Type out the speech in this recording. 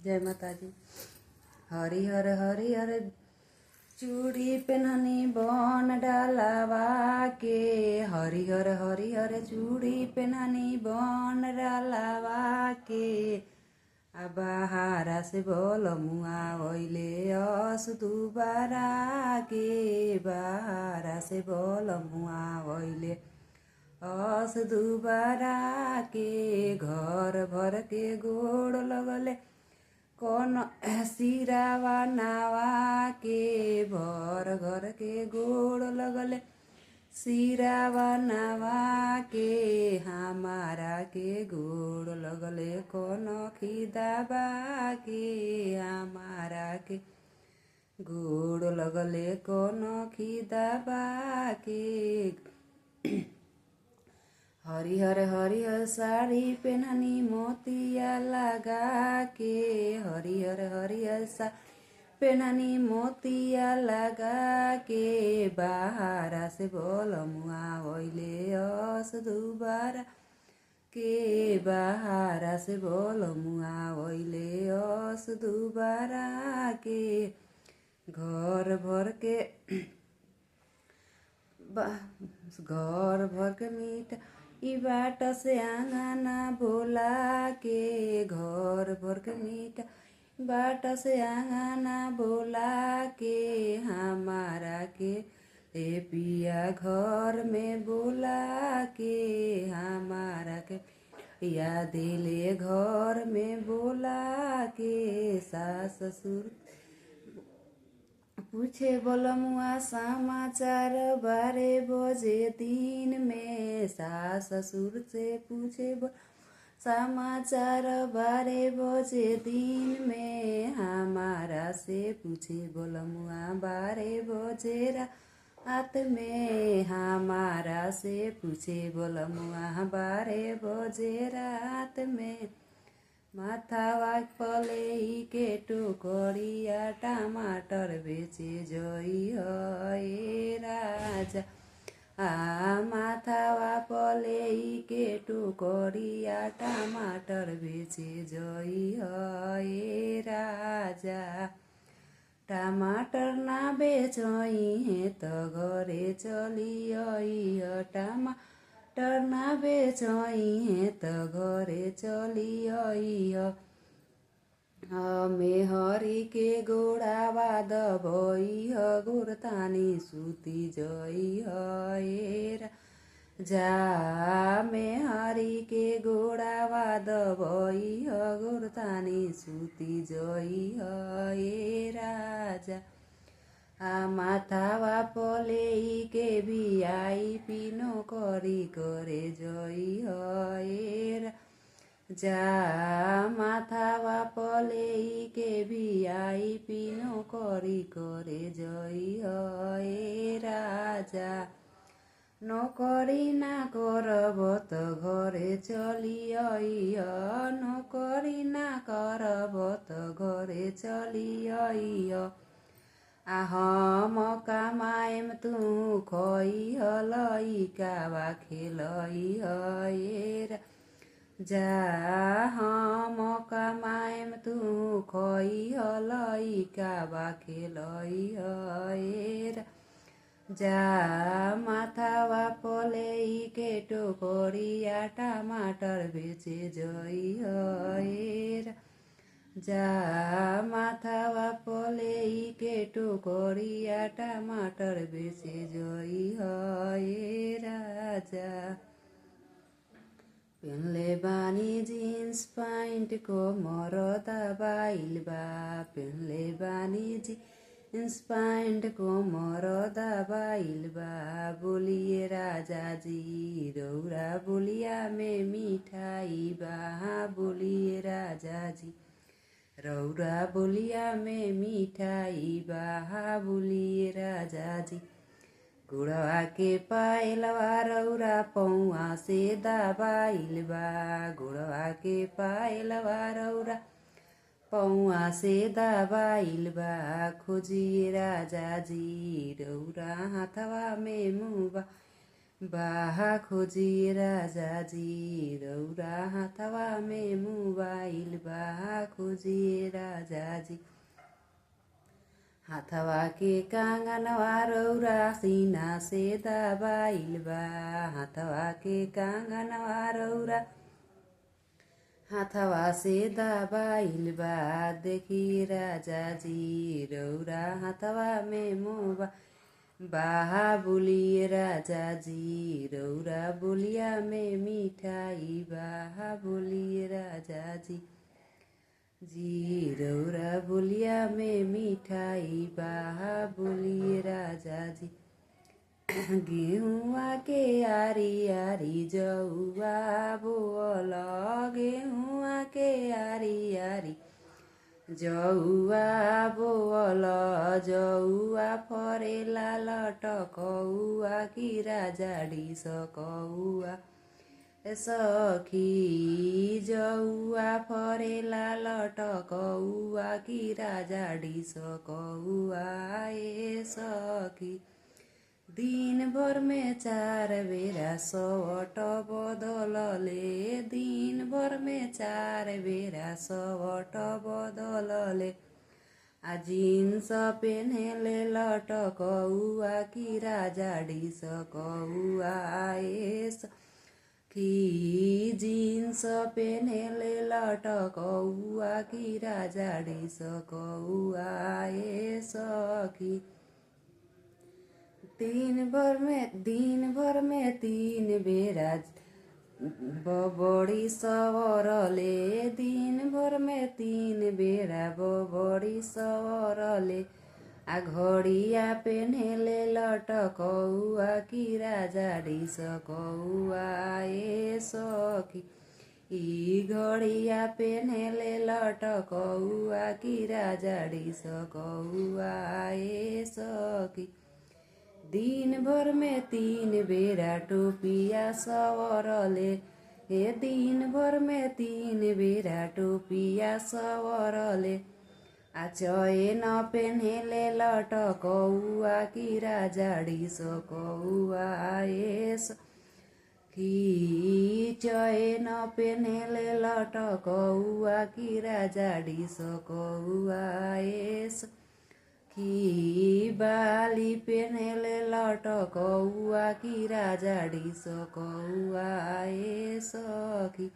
जय माता दी। हरिहर हरिहर चूड़ी पेनहनी बन डालावा के, हरिहर हरिहर चूड़ी पेनहनी बन डालावा के। बाहरा से बोल मुआ ओइले अस दुबारा के, बाहरा से बोल मुआ ओइले अस दुबारा के। घर भर के गोड़ लगले कौन सिरावा नावा के, भर घर के गोड़ लगले सिरावा नावा के। हमारा के गोड़ लगले कौन खिदाबा के, हमारा के गोड़ लगले कौन खिदाबा के। हरिहर हरिहर साड़ी पेनहनी मोतिया लगा के, हरिहर हरिहर साड़ी पेनहनी मोतिया लगा के। बाहरा से बोल मुआ ओइले अस दुबारा के, बाहरा से बोल मुआ ओइले अस दुबारा के। घर भर के मीठा ई बाट से आंगना बोला के, घर भर के मीठा बाट से आंगना बोला के। हमारा के ए पिया घर में बोला के, हमारा के या दिले घर में बोला के। सास ससुर पूछे बोलमुआ समाचार 12 बजे दिन में, सास ससुर से पूछे समाचार 12 बजे दिन में। हमारा से पूछे बोलमुआ 12 बजे रात में, हमारा से पूछे बोलमुआ 12 बजे रात में। माथावा पले के टोकरिया टमाटर बेचे जई हे राजा। माथावा पले के टोकरिया टमाटर बेचे जई हे राजा। टमाटर ना बेचई हे त घरे चली आई, टमाटर ना बेचई हे त घरे चली आई। मेहरी के गोड़ावा दबई गोरतानी सुती जई हे जा। मेहरी के गोड़ावा दबई गोरतानी सुती जई हे राजा। माथावा पले के VIP नौकरी करे जई हे जा। माथावा पले के VIP नौकरी करे जई हे राजा। नौकरी ना करब त घरे चली आई, नौकरी ना करब त घरे चली आई। हम कमाएम तू खई लइकावा खेलई हे जा। हम कमाएम तू खई लइकावा खेलई हे जा। माथावा पले के टोकरिया टमाटर बेचे जई हे जा। माथावा पले के टोकरिया टमाटर बेचे जई हे राजा। पेनले बानी जीन्स पैंट को मरदा बाइल बा, पेनले बानी जीन्स पैंट को मरदा बाइल बा। बोलिए राजा जी रौरा बोलिया में मिठाई बा, बोलिए राजा जी रौरा बोलिया में मिठाई बा, बोलिए राजा जी। गुड़वा के पायलवा रौरा पौआ से दबाइल बा, गुड़वा के पायलवा रौरा पौआ से दबाइल बा। खोजिए राजा जी रौरा हाथवा में मुबा बाहा खोजिए राजाजी रौरा हाथवा में मोबाइल बाहा खोजिए राजाजी हाथवा के कांगनवा रौरा सीना से दबाइल बा हाथवा के कांगनवा रौरा हाथवा से दबाइल बा देखी राजाजी रौरा हाथवा में मोबा बाहा बोलिए राजाजी रौरा बोलिया में मिठाई बाहा बोलिए राजाजी जी रौरा बोलिया में मिठाई बाहा बोलिए राजाजी गेहुआ के आरी आरी जौआ बोल गेहुआ के आरी आरी जौआ बोल जौआ फरेला लटकौआ कि राजाडी सकौआ सखी जौआ फरेला लटकौआ कि राजाडी सकौआ ए सखी दिनभर में 4 बेरा सवट बदलले दिनभर में 4 बेरा सवट बदलले आ जीन्स पेन्हेले लटकौआ कि राजाडी सकौआ ए सखी जीन्स पेन्हेले लटकौआ कि राजाडी सकौआ ए सखी दिन भर में 3 बेरा बबड़ी सवरले दिन भर में 3 बेरा बबड़ी सवरले आ घड़िया पेन्हेले लटकौआ कि राजाडी सकौआ ए सखी ई घड़िया पेन्हेले लटकौआ कि राजाडी सकौआ ए सखी दिन भर में 3 बेरा टोपिया सवरले हे दिन भर में 3 बेरा टोपिया सवरले आ चैन पेन्हेले लटकौआ कि राजाडी सकौआ ए सखी चैन पेन्हेले लटकौआ कि राजाडी सकौआ ए सखी बाली पेन्हेले लटकौआ कि राजाडी सकौआ ए सखी।